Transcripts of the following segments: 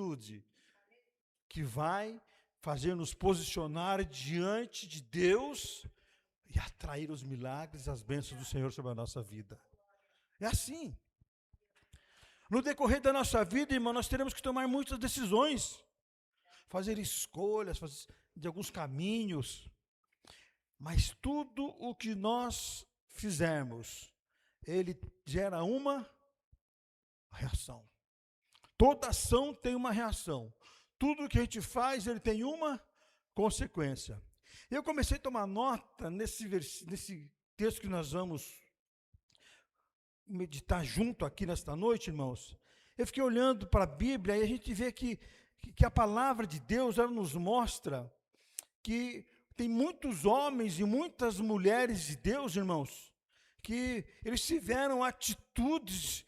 atitude que vai fazer nos posicionar diante de Deus e atrair os milagres, as bênçãos do Senhor sobre a nossa vida. É assim. No decorrer da nossa vida, irmão, nós teremos que tomar muitas decisões, fazer escolhas de alguns caminhos, mas tudo o que nós fizermos, ele gera uma reação. Toda ação tem uma reação. Tudo o que a gente faz, ele tem uma consequência. Eu comecei a tomar nota nesse texto que nós vamos meditar junto aqui nesta noite, irmãos. Eu fiquei olhando para a Bíblia e a gente vê que a palavra de Deus, ela nos mostra que tem muitos homens e muitas mulheres de Deus, irmãos, que eles tiveram atitudes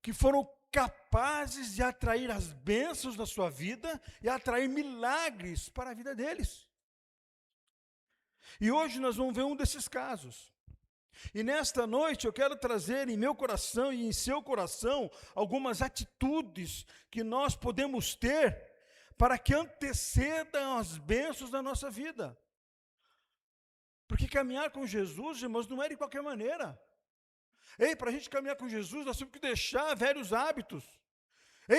que foram capazes de atrair as bênçãos da sua vida e atrair milagres para a vida deles. E hoje nós vamos ver um desses casos. E nesta noite eu quero trazer em meu coração e em seu coração algumas atitudes que nós podemos ter para que antecedam as bênçãos da nossa vida. Porque caminhar com Jesus, irmãos, não é de qualquer maneira. Para a gente caminhar com Jesus, nós temos que deixar velhos hábitos.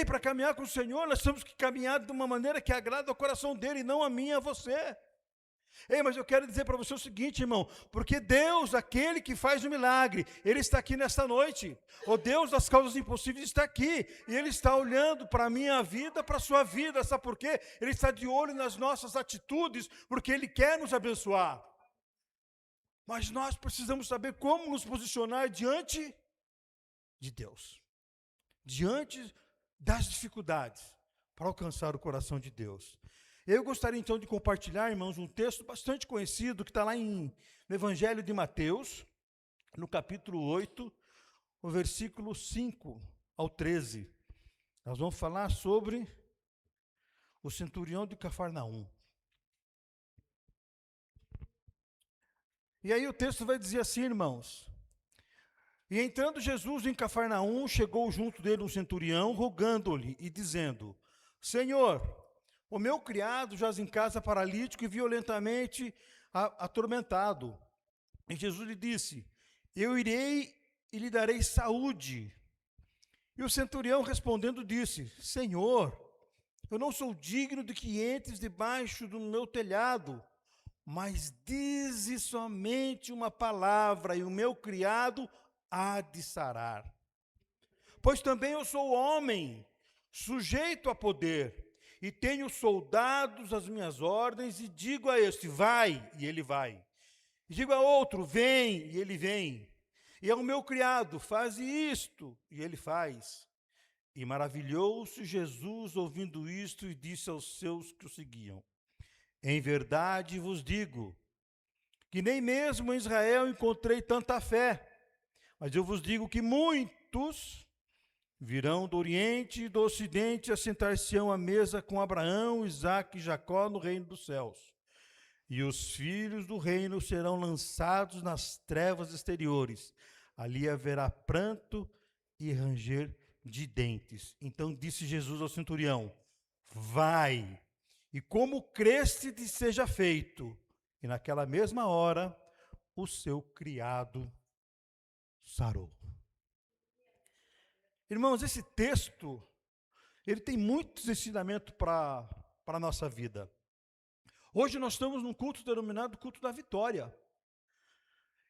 Para caminhar com o Senhor, nós temos que caminhar de uma maneira que agrada ao coração dele, e não a mim e a você. Mas eu quero dizer para você o seguinte, irmão, porque Deus, aquele que faz o milagre, Ele está aqui nesta noite. O Deus das causas impossíveis está aqui, e Ele está olhando para a minha vida, para a sua vida, sabe por quê? Ele está de olho nas nossas atitudes, porque Ele quer nos abençoar. Mas nós precisamos saber como nos posicionar diante de Deus, diante das dificuldades, para alcançar o coração de Deus. Eu gostaria então de compartilhar, irmãos, um texto bastante conhecido, que está lá no Evangelho de Mateus, no capítulo 8, o versículo 5 ao 13. Nós vamos falar sobre o centurião de Cafarnaum. E aí o texto vai dizer assim, irmãos: e entrando Jesus em Cafarnaum, chegou junto dele um centurião, rogando-lhe e dizendo: Senhor, o meu criado jaz em casa paralítico e violentamente atormentado. E Jesus lhe disse: eu irei e lhe darei saúde. E o centurião respondendo disse: Senhor, eu não sou digno de que entres debaixo do meu telhado, mas dize somente uma palavra e o meu criado há de sarar. Pois também eu sou homem, sujeito a poder, e tenho soldados às minhas ordens, e digo a este: vai, e ele vai. E digo a outro: vem, e ele vem. E ao meu criado: faze isto, e ele faz. E maravilhou-se Jesus ouvindo isto, e disse aos seus que o seguiam: em verdade vos digo, que nem mesmo em Israel encontrei tanta fé. Mas eu vos digo que muitos virão do Oriente e do Ocidente, assentar-se-ão à mesa com Abraão, Isaque e Jacó no reino dos céus. E os filhos do reino serão lançados nas trevas exteriores. Ali haverá pranto e ranger de dentes. Então disse Jesus ao centurião: vai, e como creste te seja feito. E naquela mesma hora, o seu criado sarou. Irmãos, esse texto, ele tem muitos ensinamentos para a nossa vida. Hoje nós estamos num culto denominado culto da vitória.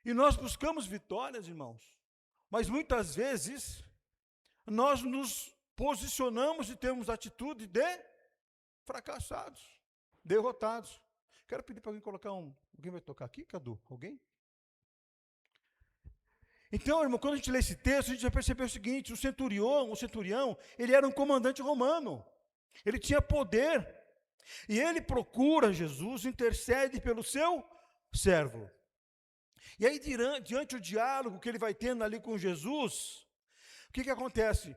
E nós buscamos vitórias, irmãos. Mas muitas vezes, nós nos posicionamos e temos atitude de fracassados, derrotados. Quero pedir para alguém colocar alguém vai tocar aqui, Cadu? Alguém? Então, irmão, quando a gente lê esse texto, a gente vai perceber o seguinte: o centurião, ele era um comandante romano. Ele tinha poder. E ele procura Jesus, intercede pelo seu servo. E aí, diante do diálogo que ele vai tendo ali com Jesus, o que acontece?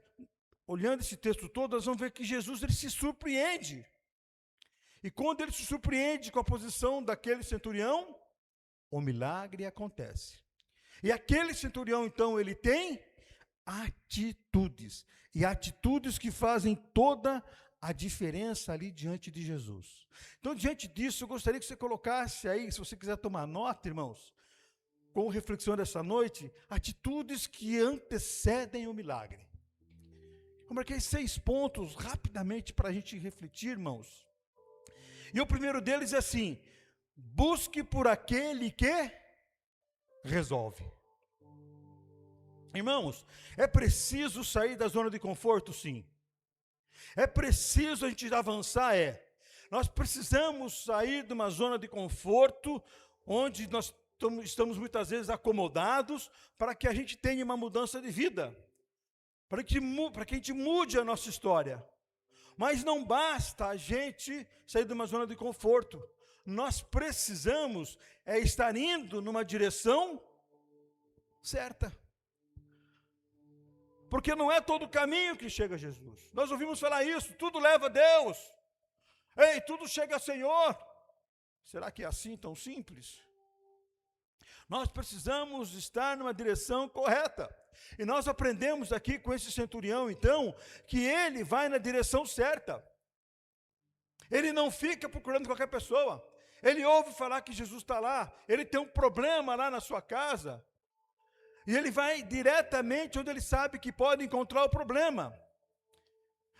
Olhando esse texto todo, nós vamos ver que Jesus, ele se surpreende. E quando ele se surpreende com a posição daquele centurião, o milagre acontece. E aquele centurião, então, ele tem atitudes. E atitudes que fazem toda a diferença ali diante de Jesus. Então, diante disso, eu gostaria que você colocasse aí, se você quiser tomar nota, irmãos, com reflexão dessa noite, atitudes que antecedem o milagre. Eu marquei 6 pontos rapidamente para a gente refletir, irmãos. E o primeiro deles é assim: busque por aquele que resolve. Irmãos, é preciso sair da zona de conforto, sim. É preciso a gente avançar, Nós precisamos sair de uma zona de conforto, onde nós estamos muitas vezes acomodados, para que a gente tenha uma mudança de vida, para que a gente mude a nossa história. Mas não basta a gente sair de uma zona de conforto. Nós precisamos estar indo numa direção certa. Porque não é todo caminho que chega a Jesus. Nós ouvimos falar isso, tudo leva a Deus. Ei, tudo chega ao Senhor. Será que é assim tão simples? Nós precisamos estar numa direção correta. E nós aprendemos aqui com esse centurião, então, que ele vai na direção certa. Ele não fica procurando qualquer pessoa. Ele ouve falar que Jesus está lá. Ele tem um problema lá na sua casa. E ele vai diretamente onde ele sabe que pode encontrar o problema.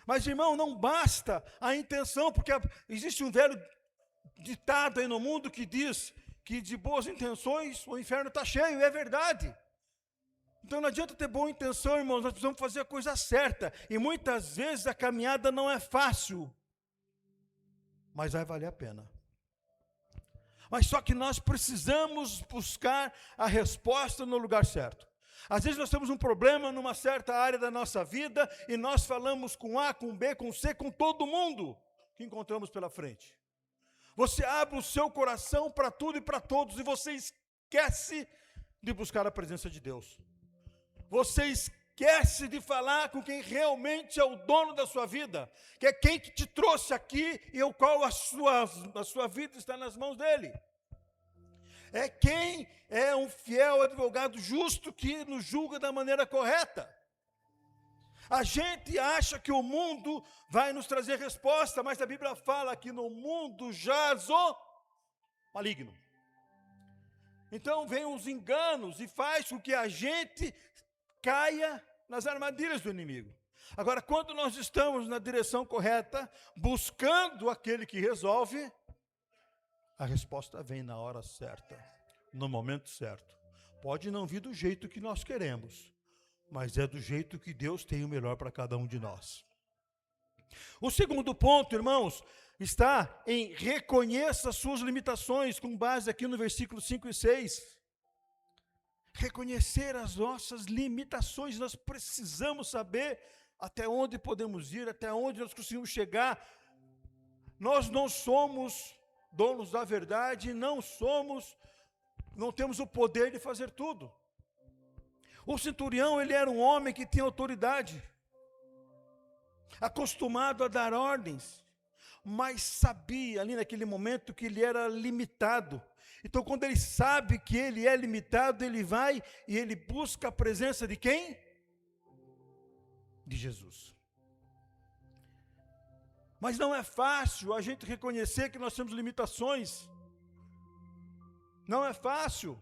Mas, irmão, não basta a intenção, porque existe um velho ditado aí no mundo que diz que de boas intenções o inferno está cheio, e é verdade. Então não adianta ter boa intenção, irmãos, nós precisamos fazer a coisa certa. E muitas vezes a caminhada não é fácil, mas vai valer a pena. Mas só que nós precisamos buscar a resposta no lugar certo. Às vezes nós temos um problema numa certa área da nossa vida e nós falamos com A, com B, com C, com todo mundo que encontramos pela frente. Você abre o seu coração para tudo e para todos e você esquece de buscar a presença de Deus. Você esquece de falar com quem realmente é o dono da sua vida, que é quem que te trouxe aqui e o qual a sua vida está nas mãos dele. É quem é um fiel advogado justo que nos julga da maneira correta. A gente acha que o mundo vai nos trazer resposta, mas a Bíblia fala que no mundo jaz o maligno. Então vem os enganos e faz com que a gente caia nas armadilhas do inimigo. Agora, quando nós estamos na direção correta, buscando aquele que resolve, a resposta vem na hora certa, no momento certo. Pode não vir do jeito que nós queremos, mas é do jeito que Deus tem o melhor para cada um de nós. O segundo ponto, irmãos, está em reconheça as suas limitações, com base aqui no versículo 5 e 6. Reconhecer as nossas limitações, nós precisamos saber até onde podemos ir, até onde nós conseguimos chegar. Nós não somos donos da verdade, não temos o poder de fazer tudo. O centurião, ele era um homem que tinha autoridade, acostumado a dar ordens, mas sabia ali naquele momento que ele era limitado. Então, quando ele sabe que ele é limitado, ele vai e ele busca a presença de quem? De Jesus. Mas não é fácil a gente reconhecer que nós temos limitações. Não é fácil.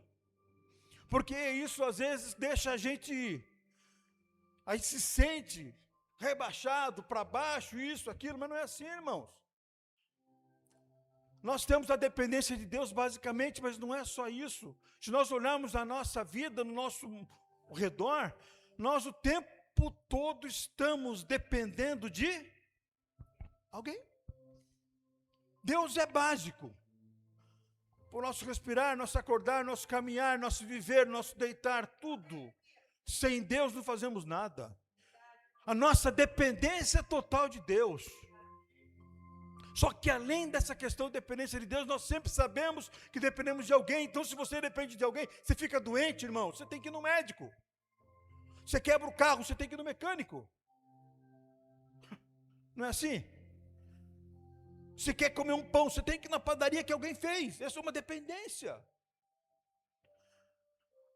Porque isso às vezes deixa a gente se sente rebaixado, para baixo, isso, aquilo, mas não é assim, irmãos. Nós temos a dependência de Deus basicamente, mas não é só isso. Se nós olharmos a nossa vida, no nosso redor, nós o tempo todo estamos dependendo de alguém. Deus é básico. Por nosso respirar, nosso acordar, nosso caminhar, nosso viver, nosso deitar, tudo. Sem Deus não fazemos nada. A nossa dependência é total de Deus. Só que além dessa questão de dependência de Deus, nós sempre sabemos que dependemos de alguém. Então, se você depende de alguém, você fica doente, irmão, você tem que ir no médico. Você quebra o carro, você tem que ir no mecânico. Não é assim? Você quer comer um pão, você tem que ir na padaria que alguém fez. Essa é uma dependência.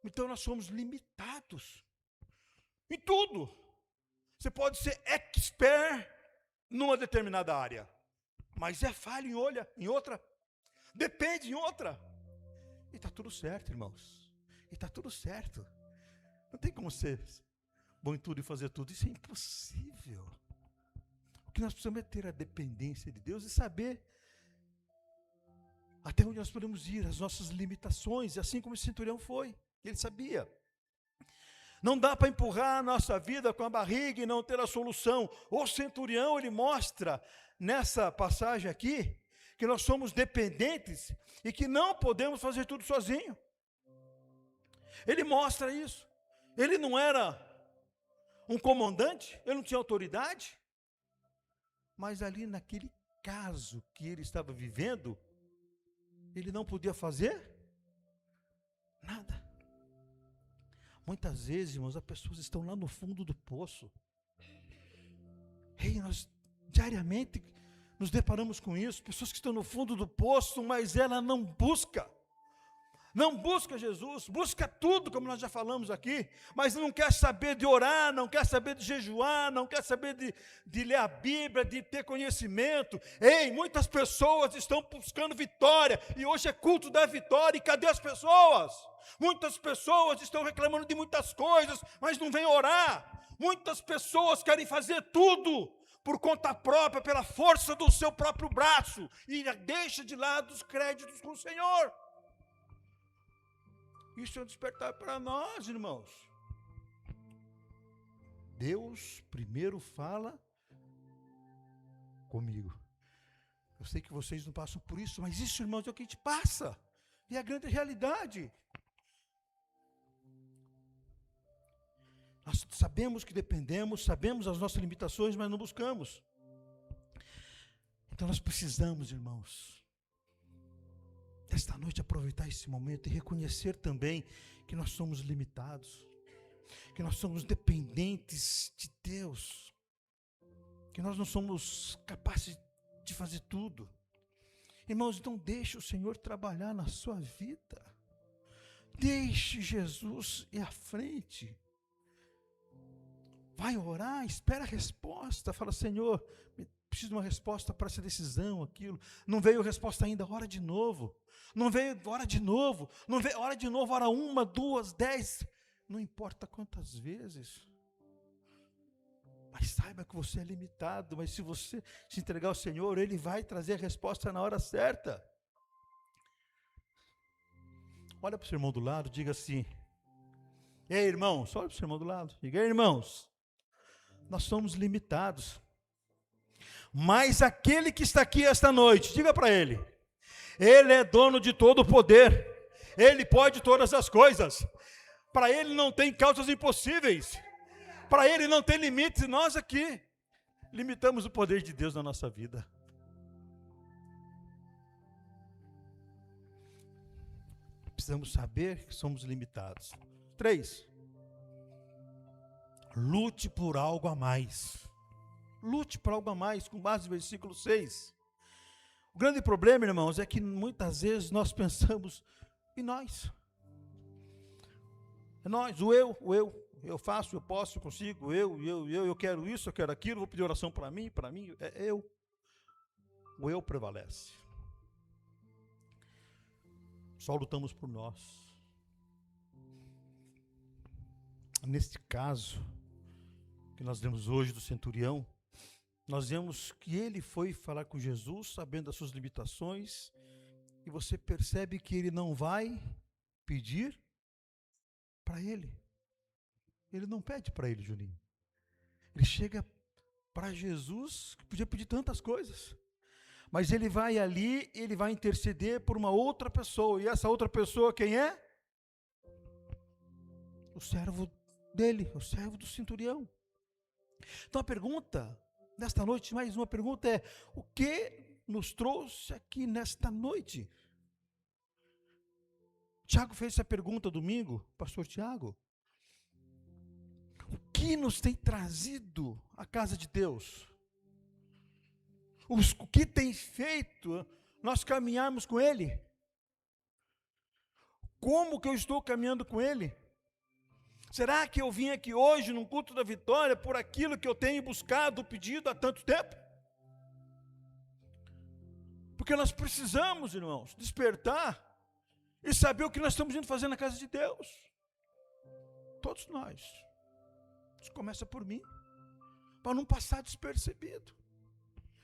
Então nós somos limitados em tudo. Você pode ser expert numa determinada área, mas é falho em outra, depende em outra. E está tudo certo, irmãos. E está tudo certo. Não tem como ser bom em tudo e fazer tudo. Isso é impossível. O que nós precisamos é ter a dependência de Deus e saber até onde nós podemos ir, as nossas limitações, assim como o centurião foi. Ele sabia. Não dá para empurrar a nossa vida com a barriga e não ter a solução. O centurião, ele mostra nessa passagem aqui, que nós somos dependentes e que não podemos fazer tudo sozinho. Ele mostra isso. Ele não era um comandante, ele não tinha autoridade, mas ali naquele caso que ele estava vivendo, ele não podia fazer nada. Muitas vezes, irmãos, as pessoas estão lá no fundo do poço. Nós diariamente nos deparamos com isso, pessoas que estão no fundo do poço, mas ela não busca Jesus, busca tudo, como nós já falamos aqui, mas não quer saber de orar, não quer saber de jejuar, não quer saber de ler a Bíblia, de ter conhecimento. Muitas pessoas estão buscando vitória, e hoje é culto da vitória, e cadê as pessoas? Muitas pessoas estão reclamando de muitas coisas, mas não vêm orar. Muitas pessoas querem fazer tudo por conta própria, pela força do seu próprio braço, e deixa de lado os créditos com o Senhor. Isso é um despertar para nós, irmãos. Deus primeiro fala comigo. Eu sei que vocês não passam por isso, mas isso, irmãos, é o que a gente passa. E é a grande realidade. Nós sabemos que dependemos, sabemos as nossas limitações, mas não buscamos. Então nós precisamos, irmãos, esta noite aproveitar esse momento e reconhecer também que nós somos limitados, que nós somos dependentes de Deus, que nós não somos capazes de fazer tudo. Irmãos, então deixe o Senhor trabalhar na sua vida, deixe Jesus ir à frente, vai orar, espera a resposta, fala: Senhor, preciso de uma resposta para essa decisão, aquilo, não veio a resposta ainda, ora de novo, não veio, ora de novo, não veio, ora de novo, ora 1, 2, 10, não importa quantas vezes, mas saiba que você é limitado, mas se você se entregar ao Senhor, Ele vai trazer a resposta na hora certa. Olha para o seu irmão do lado, diga assim: ei, irmãos, olha para o seu irmão do lado, diga: ei, irmãos, nós somos limitados, mas aquele que está aqui esta noite, diga para ele, Ele é dono de todo o poder, Ele pode todas as coisas, para Ele não tem causas impossíveis, para Ele não tem limites, e nós aqui limitamos o poder de Deus na nossa vida. Precisamos saber que somos limitados. 3, lute por algo a mais. Lute por algo a mais, com base no versículo 6. O grande problema, irmãos, é que muitas vezes nós pensamos em nós. É nós, eu faço, eu posso, eu consigo, eu quero isso, eu quero aquilo, vou pedir oração para mim, é eu. O eu prevalece. Só lutamos por nós. Neste caso que nós vemos hoje do centurião, nós vemos que ele foi falar com Jesus, sabendo das suas limitações, e você percebe que ele não vai pedir para ele. Ele não pede para ele, Juninho. Ele chega para Jesus, que podia pedir tantas coisas, mas ele vai ali, ele vai interceder por uma outra pessoa, e essa outra pessoa quem é? O servo dele, o servo do centurião. Então a pergunta nesta noite, mais uma pergunta é: o que nos trouxe aqui nesta noite? Tiago fez essa pergunta domingo, pastor Tiago. O que nos tem trazido à casa de Deus? O que tem feito nós caminharmos com Ele? Como que eu estou caminhando com Ele? Será que eu vim aqui hoje, num culto da vitória, por aquilo que eu tenho buscado, pedido há tanto tempo? Porque nós precisamos, irmãos, despertar e saber o que nós estamos indo fazer na casa de Deus. Todos nós. Isso começa por mim, para não passar despercebido.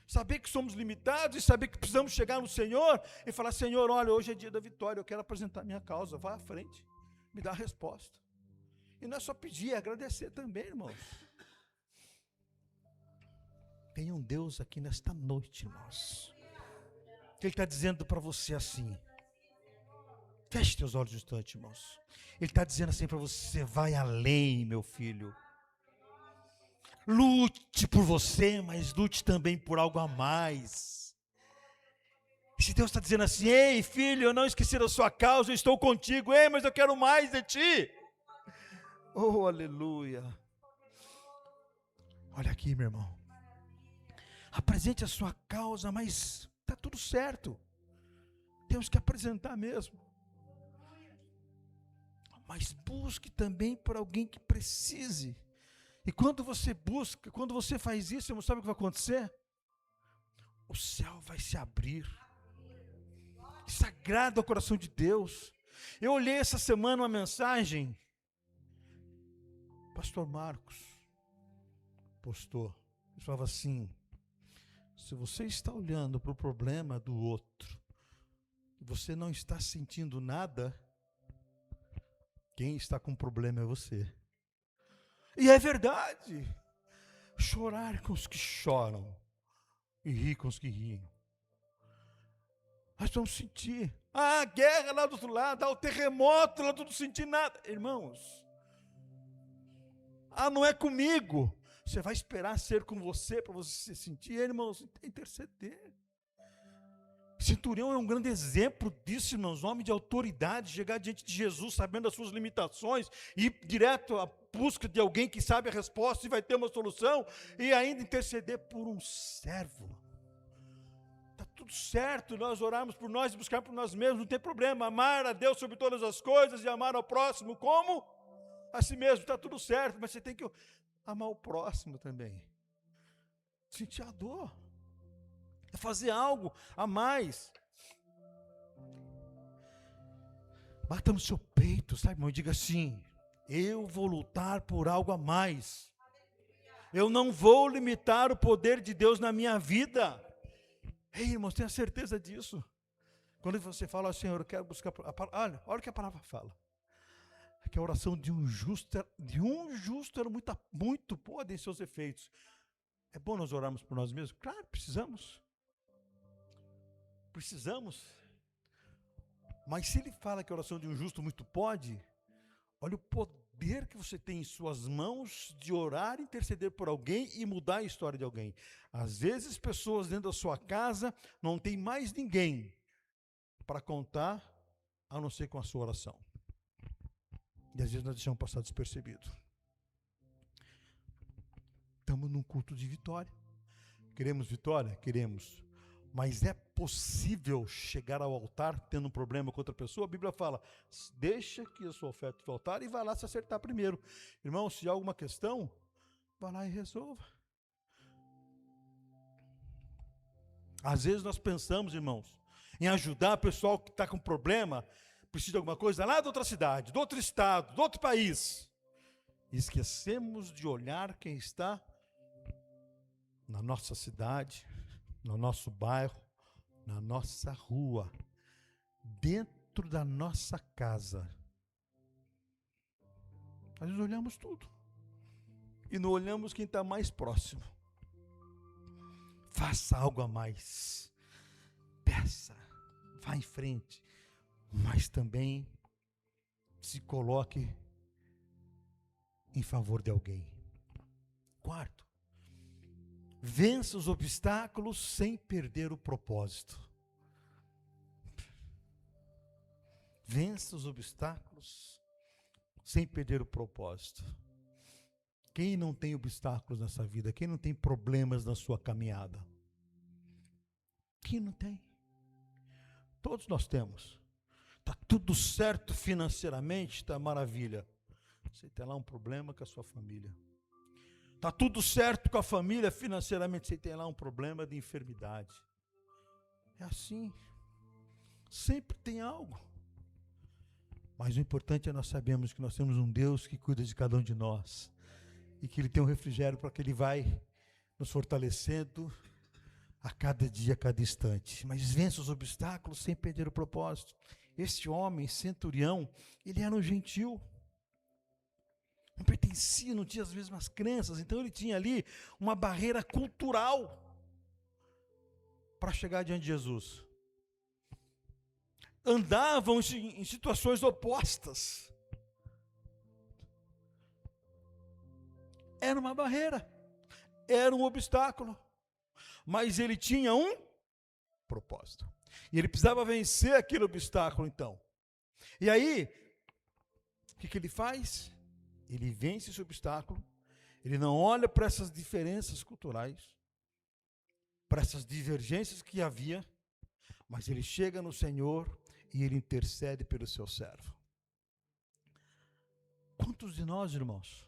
Saber que somos limitados e saber que precisamos chegar no Senhor e falar: Senhor, olha, hoje é dia da vitória, eu quero apresentar minha causa, vá à frente, me dá a resposta. E não é só pedir, é agradecer também, irmãos. Tem um Deus aqui nesta noite, irmãos, que Ele está dizendo para você assim, feche teus olhos um instante, irmãos. Ele está dizendo assim para você: vai além, meu filho. Lute por você, mas lute também por algo a mais. Se Deus está dizendo assim: ei, filho, eu não esqueci da sua causa, eu estou contigo. Ei, mas eu quero mais de ti. Oh, aleluia. Olha aqui, meu irmão. Apresente a sua causa, mas está tudo certo. Temos que apresentar mesmo. Mas busque também por alguém que precise. E quando você busca, quando você faz isso, você não sabe o que vai acontecer? O céu vai se abrir. Sagrado ao coração de Deus. Eu olhei essa semana uma mensagem. Pastor Marcos postou. Ele falava assim: se você está olhando para o problema do outro, e você não está sentindo nada, quem está com problema é você. E é verdade. Chorar com os que choram e rir com os que riem. Nós vamos sentir a guerra lá do outro lado, o terremoto lá do outro, sentir nada. Irmãos, não é comigo. Você vai esperar ser com você para você se sentir, irmãos, interceder. Centurião é um grande exemplo disso, irmãos, homem de autoridade, chegar diante de Jesus sabendo as suas limitações, ir direto à busca de alguém que sabe a resposta e vai ter uma solução, e ainda interceder por um servo. Está tudo certo, nós orarmos por nós e buscar por nós mesmos, não tem problema. Amar a Deus sobre todas as coisas e amar ao próximo como? A si mesmo, está tudo certo, mas você tem que amar o próximo também. Sentir a dor. É fazer algo a mais. Bata no seu peito, sabe, irmão? E diga assim: eu vou lutar por algo a mais. Eu não vou limitar o poder de Deus na minha vida. Ei, irmãos, tenha certeza disso. Quando você fala: Senhor, eu quero buscar... Olha o que a palavra fala. Que a oração de um justo era muito boa em seus efeitos. É bom nós orarmos por nós mesmos? Claro, precisamos. Mas se ele fala que a oração de um justo muito pode, olha o poder que você tem em suas mãos de orar, interceder por alguém e mudar a história de alguém. Às vezes pessoas dentro da sua casa não tem mais ninguém para contar a não ser com a sua oração. E às vezes nós deixamos passar despercebido. Estamos num culto de vitória. Queremos vitória? Queremos. Mas é possível chegar ao altar tendo um problema com outra pessoa? A Bíblia fala: deixa que a sua oferta para o altar e vai lá se acertar primeiro. Irmão, se há alguma questão, vai lá e resolva. Às vezes nós pensamos, irmãos, em ajudar o pessoal que está com problema, precisa de alguma coisa lá de outra cidade, de outro estado, de outro país. E esquecemos de olhar quem está na nossa cidade, no nosso bairro, na nossa rua, dentro da nossa casa. Nós olhamos tudo e não olhamos quem está mais próximo. Faça algo a mais, peça, vá em frente, mas também se coloque em favor de alguém. Quarto, vença os obstáculos sem perder o propósito. Vença os obstáculos sem perder o propósito. Quem não tem obstáculos nessa vida? Quem não tem problemas na sua caminhada? Quem não tem? Todos nós temos. Está tudo certo financeiramente, está maravilha. Você tem lá um problema com a sua família. Está tudo certo com a família financeiramente, você tem lá um problema de enfermidade. É assim. Sempre tem algo. Mas o importante é nós sabemos que nós temos um Deus que cuida de cada um de nós. E que Ele tem um refrigério para que Ele vai nos fortalecendo a cada dia, a cada instante. Mas vença os obstáculos sem perder o propósito. Este homem, centurião, ele era um gentil. Não pertencia, não tinha as mesmas crenças. Então ele tinha ali uma barreira cultural para chegar diante de Jesus. Andavam em situações opostas. Era uma barreira, era um obstáculo, mas ele tinha um propósito. E ele precisava vencer aquele obstáculo então. E aí, o que ele faz? Ele vence esse obstáculo, ele não olha para essas diferenças culturais, para essas divergências que havia, mas ele chega no Senhor e ele intercede pelo seu servo. Quantos de nós, irmãos,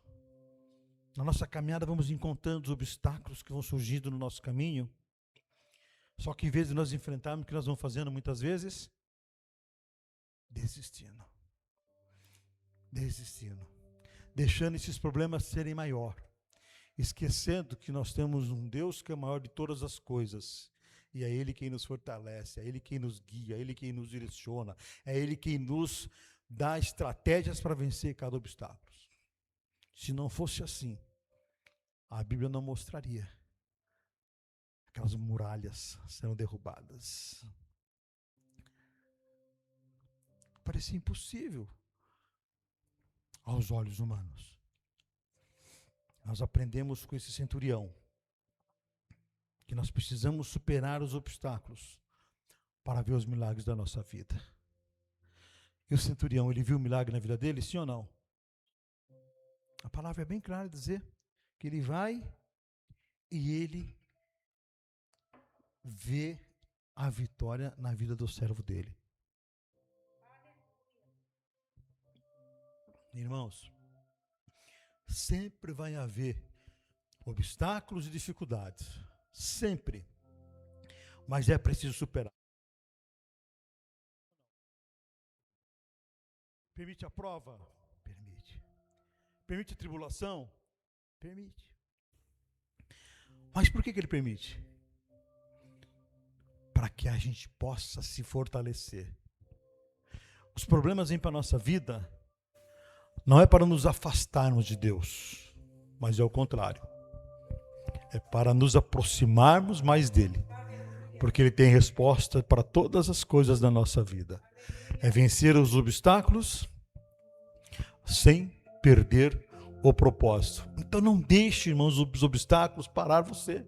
na nossa caminhada vamos encontrando os obstáculos que vão surgindo no nosso caminho, só que em vez de nós enfrentarmos, o que nós vamos fazendo muitas vezes? Desistindo. Deixando esses problemas serem maior, esquecendo que nós temos um Deus que é maior de todas as coisas, e é Ele quem nos fortalece, é Ele quem nos guia, é Ele quem nos direciona, é Ele quem nos dá estratégias para vencer cada obstáculo. Se não fosse assim, a Bíblia não mostraria aquelas muralhas sendo derrubadas. Parecia impossível aos olhos humanos. Nós aprendemos com esse centurião que nós precisamos superar os obstáculos para ver os milagres da nossa vida. E o centurião, ele viu o milagre na vida dele, sim ou não? A palavra é bem clara dizer que ele vai e ele vê a vitória na vida do servo dele. Irmãos, sempre vai haver obstáculos e dificuldades, sempre, mas é preciso superar. Permite a prova? Permite. Permite a tribulação? Permite. Mas por que ele permite? Para que a gente possa se fortalecer. Os problemas vêm para a nossa vida, não é para nos afastarmos de Deus, mas é o contrário. É para nos aproximarmos mais dele, porque ele tem resposta para todas as coisas da nossa vida. É vencer os obstáculos sem perder o propósito. Então não deixe, irmãos, os obstáculos parar você.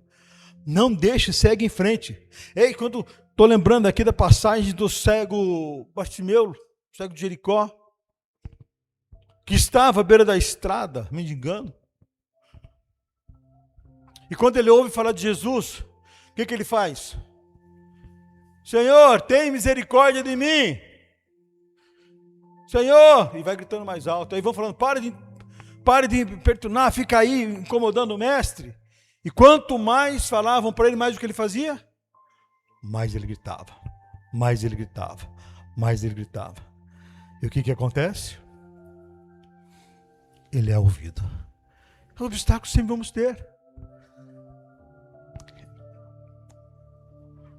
Não deixe, segue em frente. Ei, quando estou lembrando aqui da passagem do cego Bartimeu, cego de Jericó, que estava à beira da estrada, mendigando. E quando ele ouve falar de Jesus, o que ele faz? Senhor, tem misericórdia de mim. Senhor, e vai gritando mais alto. Aí vão falando, pare de perturbar, fica aí incomodando o mestre. E quanto mais falavam para ele, mais o que ele fazia? Mais ele gritava, mais ele gritava, mais ele gritava. E o que acontece? Ele é ouvido. Obstáculos sempre vamos ter.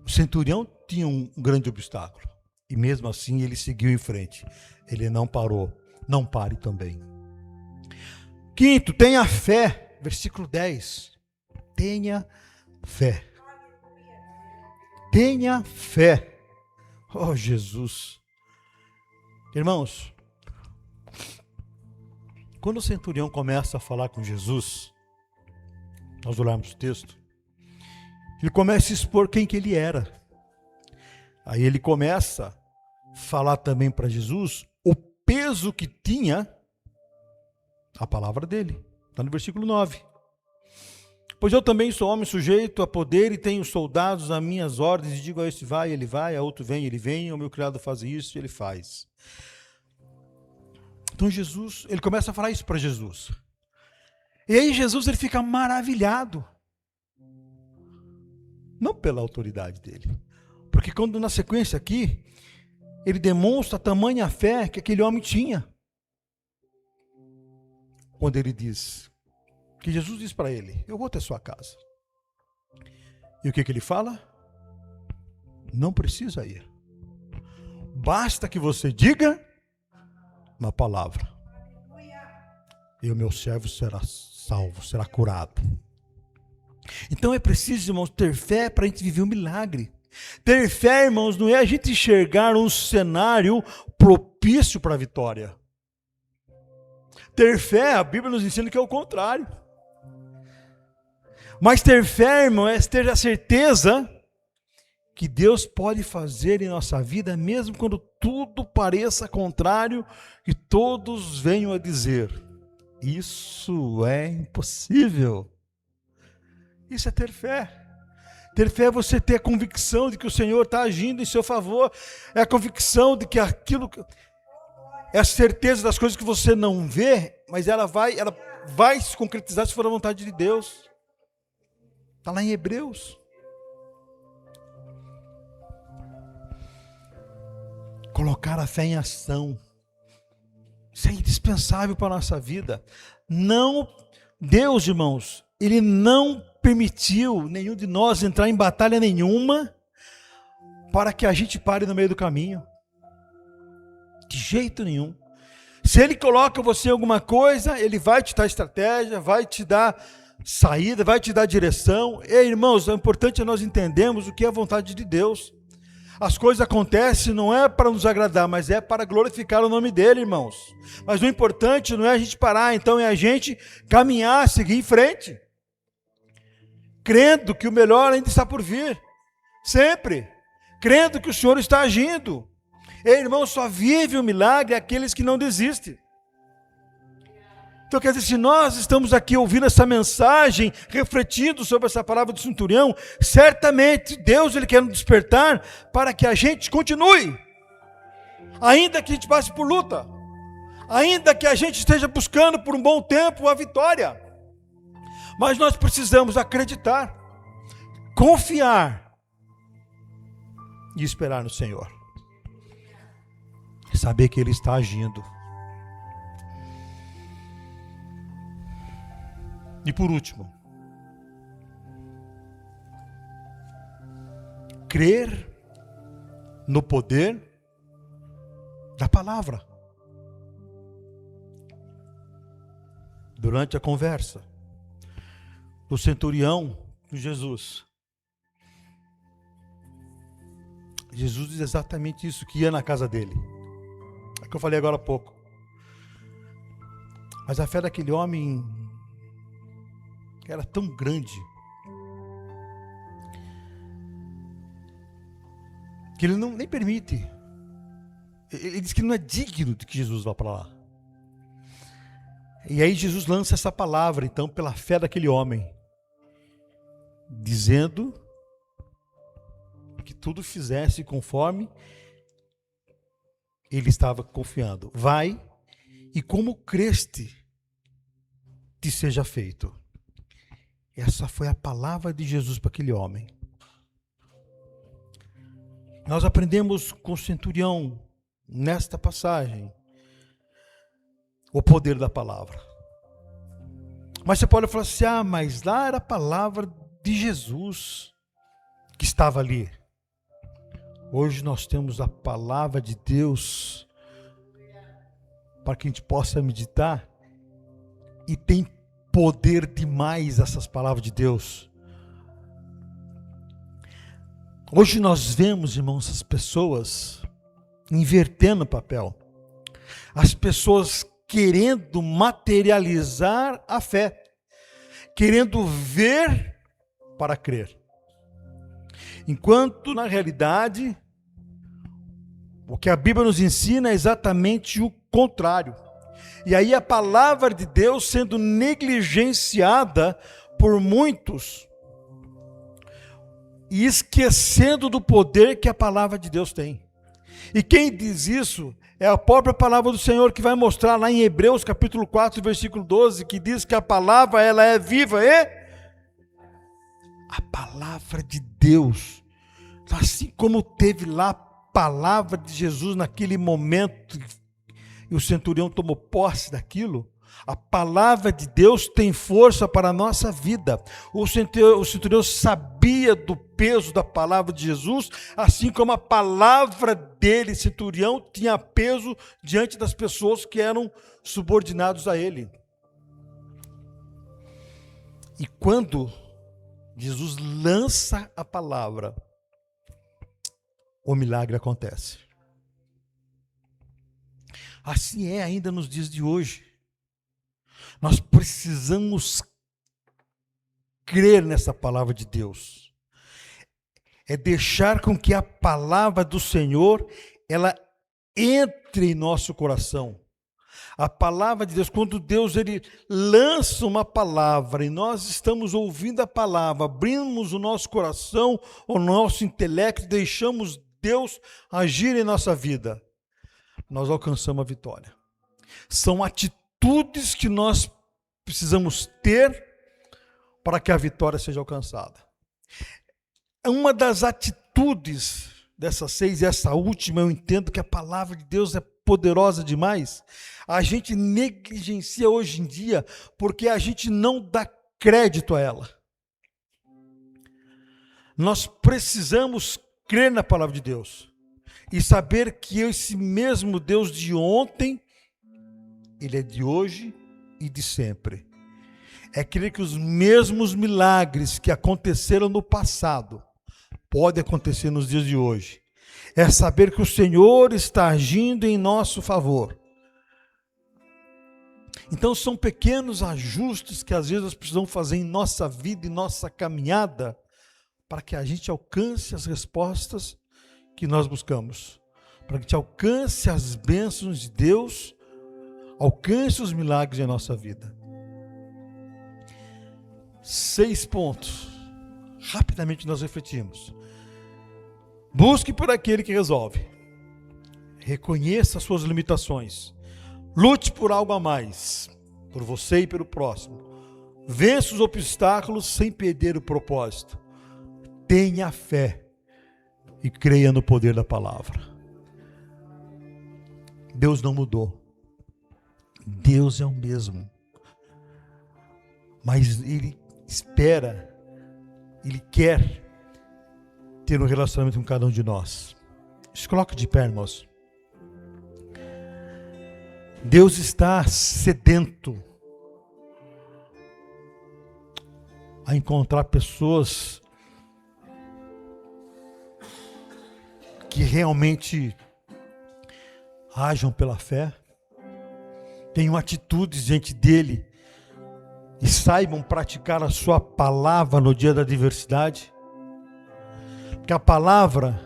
O centurião tinha um grande obstáculo. E mesmo assim ele seguiu em frente. Ele não parou. Não pare também. Quinto, tenha fé. Versículo 10. Tenha fé. Tenha fé. Oh, Jesus. Irmãos, quando o centurião começa a falar com Jesus, nós olhamos o texto, ele começa a expor quem que ele era. Aí ele começa a falar também para Jesus o peso que tinha a palavra dele. Está no versículo 9. Pois eu também sou homem sujeito a poder e tenho soldados a minhas ordens, e digo a este vai, ele vai, a outro vem, ele vem, o meu criado faz isso, ele faz. Então Jesus, ele começa a falar isso para Jesus. E aí Jesus, ele fica maravilhado. Não pela autoridade dele, Porque quando na sequência aqui, ele demonstra a tamanha fé que aquele homem tinha. Quando ele diz, que Jesus diz para ele, eu vou até sua casa. E o que ele fala? Não precisa ir. Basta que você diga uma palavra. E o meu servo será salvo, será curado. Então é preciso, irmãos, ter fé para a gente viver um milagre. Ter fé, irmãos, não é a gente enxergar um cenário propício para a vitória. Ter fé, a Bíblia nos ensina que é o contrário. Mas ter fé, irmão, é ter a certeza que Deus pode fazer em nossa vida, mesmo quando tudo pareça contrário e todos venham a dizer, isso é impossível. Isso é ter fé. Ter fé é você ter a convicção de que o Senhor está agindo em seu favor. É a convicção de que aquilo... É a certeza das coisas que você não vê, mas ela vai se concretizar se for a vontade de Deus. Está lá em Hebreus. Colocar a fé em ação. Isso é indispensável para a nossa vida. Não, Deus, irmãos, Ele não permitiu nenhum de nós entrar em batalha nenhuma para que a gente pare no meio do caminho. De jeito nenhum. Se Ele coloca você em alguma coisa, Ele vai te dar estratégia, vai te dar saída, vai te dar direção. Ei, irmãos, o importante é nós entendermos o que é a vontade de Deus. As coisas acontecem não é para nos agradar, mas é para glorificar o nome dEle, irmãos. Mas o importante não é a gente parar, então é a gente caminhar, seguir em frente. Crendo que o melhor ainda está por vir. Sempre. Crendo que o Senhor está agindo. Ei, irmão, só vive o milagre aqueles que não desistem. Então, quer dizer, se nós estamos aqui ouvindo essa mensagem, refletindo sobre essa palavra do centurião, certamente Deus Ele quer nos despertar para que a gente continue. Ainda que a gente passe por luta. Ainda que a gente esteja buscando por um bom tempo a vitória. Mas nós precisamos acreditar, confiar e esperar no Senhor. Saber que Ele está agindo. E por último, crer no poder da palavra. Durante a conversa do centurião com Jesus, Jesus diz exatamente isso, que ia na casa dele. É o que eu falei agora há pouco. Mas a fé daquele homem era tão grande que ele nem permite. Ele diz que não é digno de que Jesus vá para lá. E aí Jesus lança essa palavra, então, pela fé daquele homem, dizendo que tudo fizesse conforme ele estava confiando. Vai, e como creste, te seja feito. Essa foi a palavra de Jesus para aquele homem. Nós aprendemos com o centurião, nesta passagem, o poder da palavra. Mas você pode falar assim, mas lá era a palavra de Jesus que estava ali. Hoje nós temos a palavra de Deus para que a gente possa meditar, e tem poder demais essas palavras de Deus. Hoje nós vemos, irmãos, as pessoas invertendo o papel. As pessoas querendo materializar a fé, querendo ver para crer. Enquanto, na realidade, o que a Bíblia nos ensina é exatamente o contrário. E aí a palavra de Deus sendo negligenciada por muitos e esquecendo do poder que a palavra de Deus tem. E quem diz isso é a própria palavra do Senhor, que vai mostrar lá em Hebreus capítulo 4, versículo 12, que diz que a palavra ela é viva e a palavra de Deus Assim como teve lá a palavra de Jesus naquele momento, e o centurião tomou posse daquilo, a palavra de Deus tem força para a nossa vida. O centurião sabia do peso da palavra de Jesus, assim como a palavra dele, centurião, tinha peso diante das pessoas que eram subordinados a ele. E quando Jesus lança a palavra, o milagre acontece. Assim é ainda nos dias de hoje. Nós precisamos crer nessa palavra de Deus. É deixar com que a palavra do Senhor, ela entre em nosso coração. A palavra de Deus, quando Deus ele lança uma palavra e nós estamos ouvindo a palavra, abrimos o nosso coração, o nosso intelecto, deixamos Deus agir em nossa vida, nós alcançamos a vitória. São atitudes que nós precisamos ter para que a vitória seja alcançada. Uma das atitudes dessas 6, e essa última, eu entendo que a palavra de Deus é poderosa demais. A gente negligencia hoje em dia porque a gente não dá crédito a ela. Nós precisamos crer na palavra de Deus e saber que esse mesmo Deus de ontem, ele é de hoje e de sempre. É crer que os mesmos milagres que aconteceram no passado podem acontecer nos dias de hoje. É saber que o Senhor está agindo em nosso favor. Então são pequenos ajustes que às vezes nós precisamos fazer em nossa vida e nossa caminhada para que a gente alcance as respostas que nós buscamos. Para que a gente alcance as bênçãos de Deus, alcance os milagres em nossa vida. 6 pontos. Rapidamente nós refletimos. Busque por aquele que resolve. Reconheça as suas limitações. Lute por algo a mais, por você e pelo próximo. Vença os obstáculos sem perder o propósito. Tenha fé e creia no poder da palavra. Deus não mudou. Deus é o mesmo. Mas Ele espera, Ele quer ter um relacionamento com cada um de nós. Se coloque de pé, irmãos. Deus está sedento a encontrar pessoas que realmente ajam pela fé, tenham atitudes diante dele e saibam praticar a sua palavra no dia da adversidade. Porque a palavra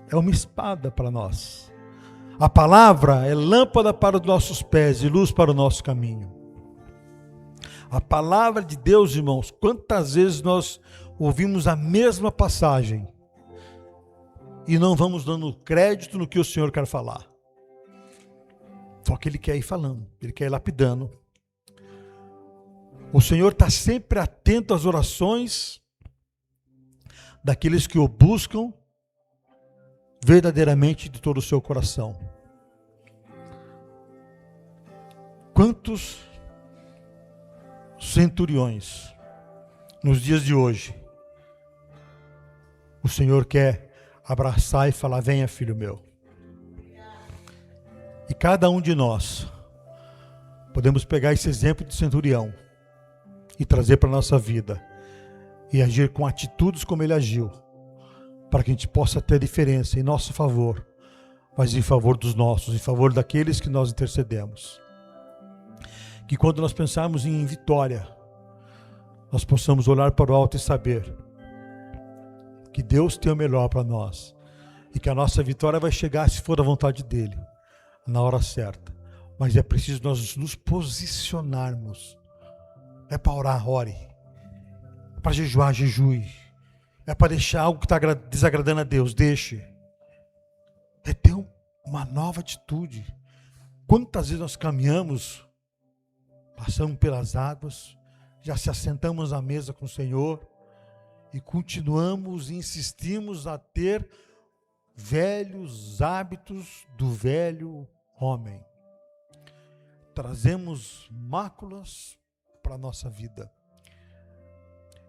é uma espada para nós. A palavra é lâmpada para os nossos pés e luz para o nosso caminho. A palavra de Deus, irmãos, quantas vezes nós ouvimos a mesma passagem e não vamos dando crédito no que o Senhor quer falar. Só que Ele quer ir falando, Ele quer ir lapidando. O Senhor está sempre atento às orações daqueles que o buscam verdadeiramente de todo o seu coração. Quantos centuriões nos dias de hoje o Senhor quer abraçar e falar: venha, filho meu. E cada um de nós podemos pegar esse exemplo de centurião e trazer para a nossa vida e agir com atitudes como ele agiu, para que a gente possa ter diferença em nosso favor, mas em favor dos nossos, em favor daqueles que nós intercedemos. Que quando nós pensarmos em vitória, nós possamos olhar para o alto e saber que Deus tem o melhor para nós e que a nossa vitória vai chegar, se for da vontade dele, na hora certa. Mas é preciso nós nos posicionarmos. É para orar, ore. É para jejuar, jejue. É para deixar algo que está desagradando a Deus, deixe. É ter uma nova atitude. Quantas vezes nós caminhamos, passamos pelas águas, já se assentamos à mesa com o Senhor, e continuamos e insistimos a ter velhos hábitos do velho homem. Trazemos máculas para a nossa vida.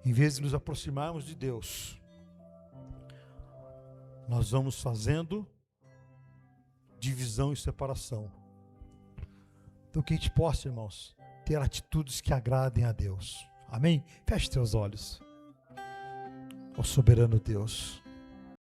Em vez de nos aproximarmos de Deus, nós vamos fazendo divisão e separação. Então que a gente possa, irmãos, ter atitudes que agradem a Deus. Amém? Feche teus olhos. Ó soberano Deus,